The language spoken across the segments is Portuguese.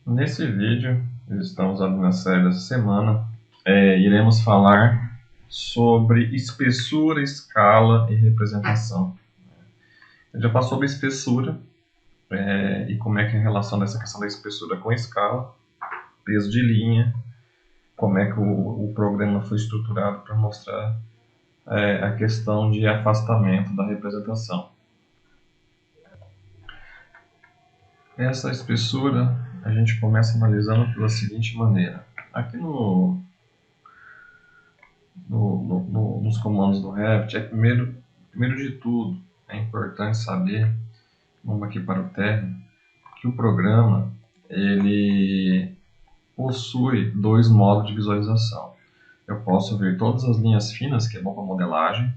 Nesse vídeo, estamos na série dessa semana, iremos falar sobre espessura, escala e representação. A gente já passou sobre espessura e como é que é a relação dessa questão da espessura com a escala, peso de linha, como é que o programa foi estruturado para mostrar a questão de afastamento da representação. Essa espessura a gente começa analisando pela seguinte maneira. Aqui nos comandos do Revit, primeiro de tudo, é importante saber, vamos aqui para o término, que o programa ele possui dois modos de visualização. Eu posso ver todas as linhas finas, que é bom para modelagem,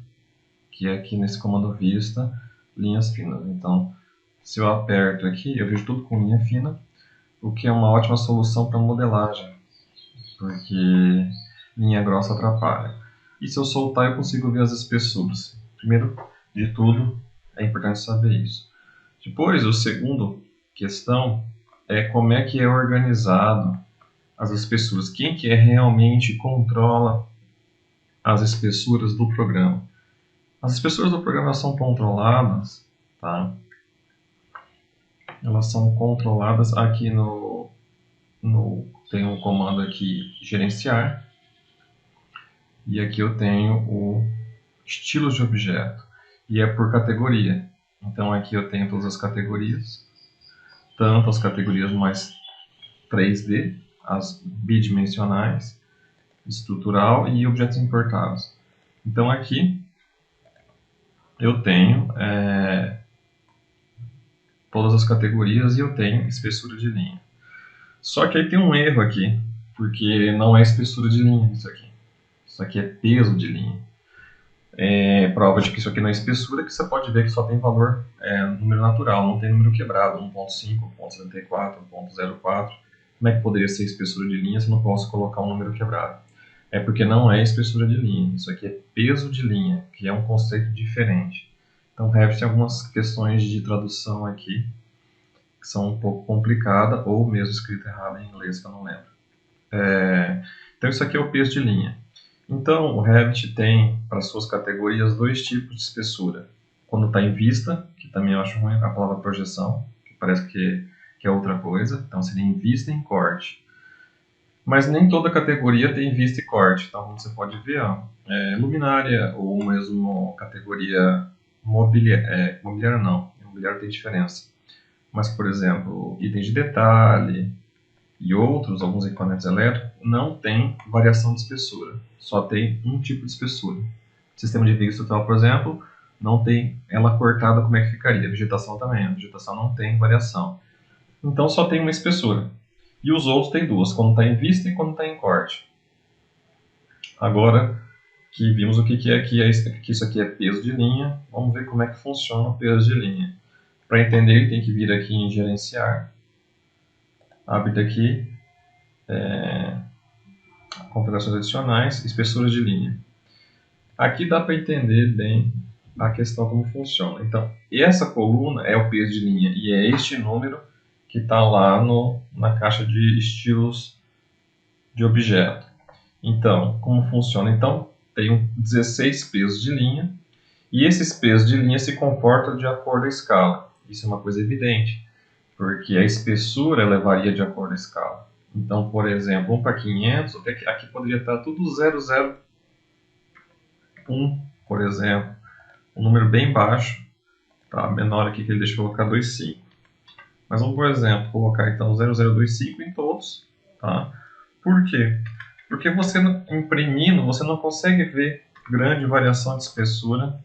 que é aqui nesse comando vista, linhas finas. Então, se eu aperto aqui, eu vejo tudo com linha fina, o que é uma ótima solução para modelagem, porque linha grossa atrapalha. E se eu soltar, eu consigo ver as espessuras. Primeiro de tudo, é importante saber isso. Depois, o segundo questão é como é que é organizado as espessuras. Quem que realmente controla as espessuras do programa? As espessuras do programa são controladas, tá? Elas são controladas aqui tem um comando aqui, gerenciar, e aqui eu tenho o estilos de objeto, e é por categoria. Então aqui eu tenho todas as categorias, tanto as categorias mais 3D, as bidimensionais, estrutural e objetos importados. Então aqui eu tenho todas as categorias e eu tenho espessura de linha. Só que aí tem um erro aqui, porque não é espessura de linha isso aqui. Isso aqui é peso de linha. Prova de que isso aqui não é espessura, que você pode ver que só tem valor número natural, não tem número quebrado, 1.5, 1.74, 1.04. Como é que poderia ser espessura de linha se eu não posso colocar um número quebrado? É porque não é espessura de linha, isso aqui é peso de linha, que é um conceito diferente. Então o Revit tem algumas questões de tradução aqui, que são um pouco complicadas, ou mesmo escrita errada em inglês, que eu não lembro. Então isso aqui é o peso de linha. Então, o Revit tem, para suas categorias, dois tipos de espessura. Quando está em vista, que também eu acho ruim a palavra projeção, que parece que é outra coisa. Então, seria em vista e em corte. Mas nem toda categoria tem vista e corte. Então, como você pode ver, luminária ou mesmo categoria mobiliária não. Mobiliária tem diferença. Mas, por exemplo, itens de detalhe e outros, alguns equipamentos elétricos, não tem variação de espessura, só tem um tipo de espessura. Sistema de viga estrutural, por exemplo, não tem ela cortada, como é que ficaria? Vegetação também, a vegetação não tem variação. Então só tem uma espessura. E os outros tem duas, quando está em vista e quando está em corte. Agora que vimos o que é que isso aqui é peso de linha, vamos ver como é que funciona o peso de linha. Para entender, ele tem que vir aqui em gerenciar, abre aqui, configurações adicionais, espessuras de linha. Aqui dá para entender bem a questão como funciona. Então, essa coluna é o peso de linha e é este número que está lá na caixa de estilos de objeto. Então, como funciona? Então, tem 16 pesos de linha e esses pesos de linha se comportam de acordo com a escala. Isso é uma coisa evidente, porque a espessura ela varia de acordo com a escala. Então, por exemplo, 1 para 500, aqui poderia estar tudo 001, por exemplo. Um número bem baixo, tá? Menor aqui que ele deixa eu colocar 2,5. Mas vamos, por exemplo, colocar então 0025 em todos. Tá? Por quê? Porque você imprimindo, você não consegue ver grande variação de espessura.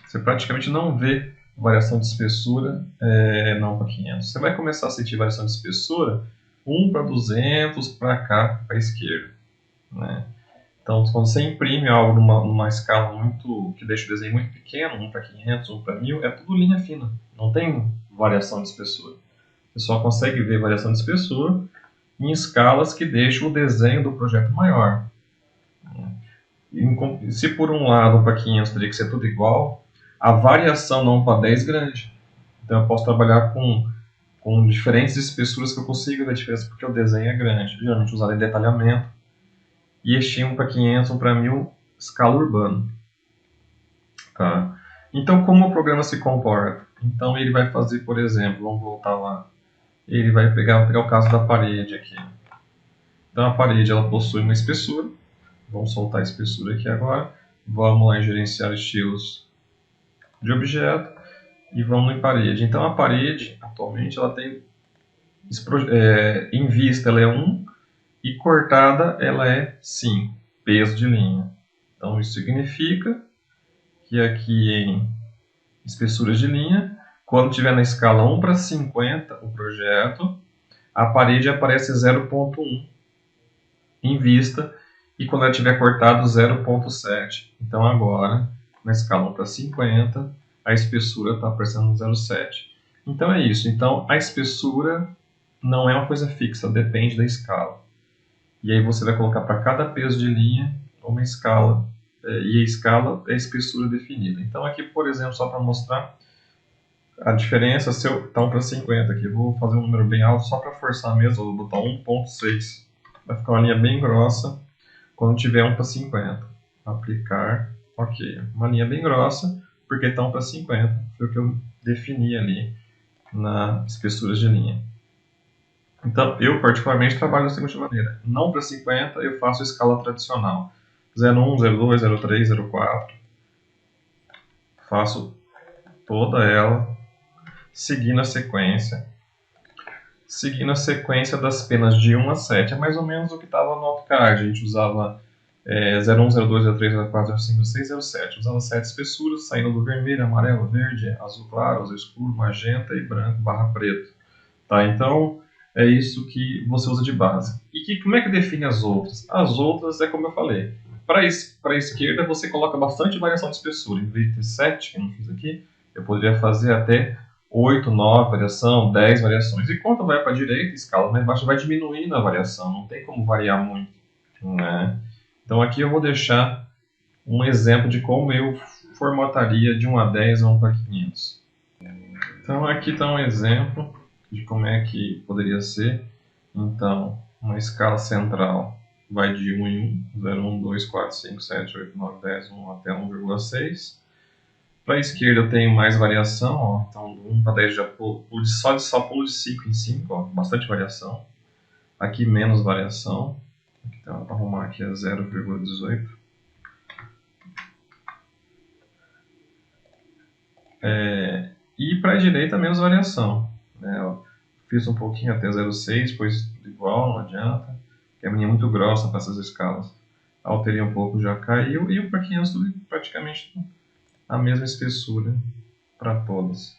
Você praticamente não vê variação de espessura não para 500. Você vai começar a sentir variação de espessura 1 para 200, para cá, para a esquerda. Né? Então, quando você imprime algo numa escala que deixa o desenho muito pequeno, 1 para 500, 1 para 1000, é tudo linha fina. Não tem variação de espessura. Você só consegue ver variação de espessura em escalas que deixam o desenho do projeto maior. Se por um lado, 1 para 500 teria que ser tudo igual, a variação não para 10 é grande. Então eu posso trabalhar com com diferentes espessuras que eu consigo ver a diferença porque o desenho é grande, geralmente usado em detalhamento, e este um para 500, um para 1000, escala urbana. Tá? Então, como o programa se comporta? Então, ele vai fazer, por exemplo, vamos voltar lá, ele vai pegar o caso da parede aqui. Então, a parede ela possui uma espessura, vamos soltar a espessura aqui agora, vamos lá em gerenciar estilos de objeto, e vamos em parede. Então, a parede, atualmente, ela tem, em vista, ela é 1, e cortada, ela é 5, peso de linha. Então, isso significa que aqui em espessuras de linha, quando tiver na escala 1 para 50 o projeto, a parede aparece 0,1 em vista, e quando ela tiver cortado 0,7. Então agora, na escala 1 para 50, a espessura está aparecendo 0,7. Então é isso. Então a espessura não é uma coisa fixa, depende da escala. E aí você vai colocar para cada peso de linha uma escala, e a escala é a espessura definida. Então aqui, por exemplo, só para mostrar a diferença, se eu tá 1 para 50 aqui, vou fazer um número bem alto só para forçar mesmo, vou botar 1,6. Vai ficar uma linha bem grossa quando tiver 1 para 50. Aplicar, ok. Uma linha bem grossa, porque está 1 para 50. Foi o que eu defini ali na espessura de linha. Então, eu particularmente trabalho da seguinte maneira. Não para 50, eu faço a escala tradicional. 01, 02, 03, 04. Faço toda ela, seguindo a sequência. Seguindo a sequência das penas de 1 a 7. É mais ou menos o que estava no AutoCAD. A gente usava 01, 02, 03, 04, 05, 06, 07. Usava 7 espessuras, saindo do vermelho, amarelo, verde, azul claro, azul escuro, magenta e branco barra preto. Tá? Então, é isso que você usa de base. E como é que define as outras? As outras é como eu falei. Para a esquerda, você coloca bastante variação de espessura. Em vez de ter 7, que eu não fiz aqui, eu poderia fazer até 8, 9 variação, 10 variações. E quando vai para a direita, escala mais baixa, vai diminuindo a variação. Não tem como variar muito. Né? Então aqui eu vou deixar um exemplo de como eu formataria de 1 a 10 ou 1 para 500. Então aqui está um exemplo de como é que poderia ser. Então, uma escala central vai de 1 em 1, 0, 1, 2, 4, 5, 7, 8, 9, 10, 1 até 1,6. Para a esquerda eu tenho mais variação, ó. Então do 1 para 10 já pulo só pulo de 5 em 5, ó. Bastante variação. Aqui menos variação. Então, para arrumar aqui é 0,18. E para a direita menos variação. Né? Eu fiz um pouquinho até 0,6, depois igual, não adianta. Porque a minha é muito grossa para essas escalas. Alterei um pouco, já caiu. E o para 500 praticamente a mesma espessura para todas.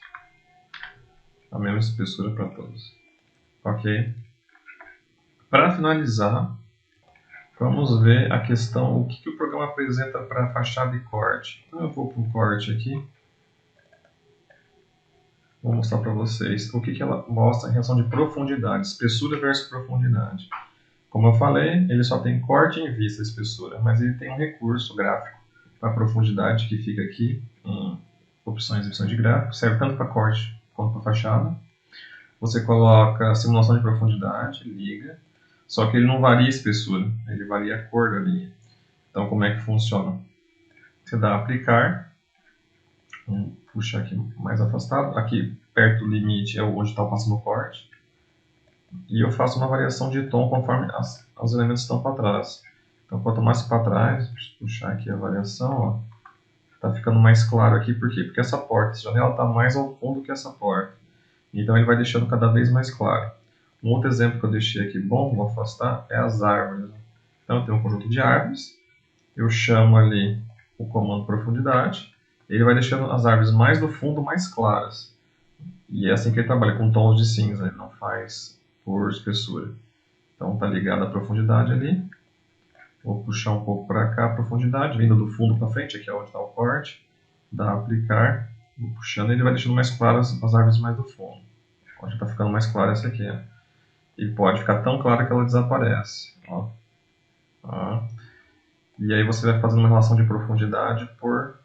A mesma espessura para todas. Ok? Para finalizar, vamos ver a questão, o que o programa apresenta para fachada e corte. Então eu vou para o corte aqui. Vou mostrar para vocês o que ela mostra em relação de profundidade, espessura versus profundidade. Como eu falei, ele só tem corte em vista, espessura, mas ele tem um recurso gráfico para profundidade que fica aqui em opções e opções de gráfico, serve tanto para corte quanto para fachada. Você coloca a simulação de profundidade, liga, só que ele não varia a espessura, ele varia a cor da linha. Então como é que funciona? Você dá aplicar, vamos puxar aqui mais afastado, aqui perto do limite é onde está passando o corte, e eu faço uma variação de tom conforme os elementos estão para trás. Então quanto mais para trás, puxar aqui a variação, está ficando mais claro aqui, por quê? Porque essa porta, essa janela está mais ao fundo que essa porta, então ele vai deixando cada vez mais claro. Um outro exemplo que eu deixei aqui bom, vou afastar, é as árvores. Então eu tenho um conjunto de árvores, eu chamo ali o comando profundidade, ele vai deixando as árvores mais no fundo mais claras. E é assim que ele trabalha, com tons de cinza, ele não faz por espessura. Então está ligado à profundidade ali. Vou puxar um pouco para cá a profundidade, vindo do fundo para frente, aqui é onde está o corte. Dá aplicar, vou puxando, ele vai deixando mais claras as árvores mais do fundo. Onde está ficando mais clara essa aqui. E pode ficar tão clara que ela desaparece. Ó. E aí você vai fazendo uma relação de profundidade por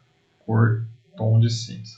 cor, tom de cinza.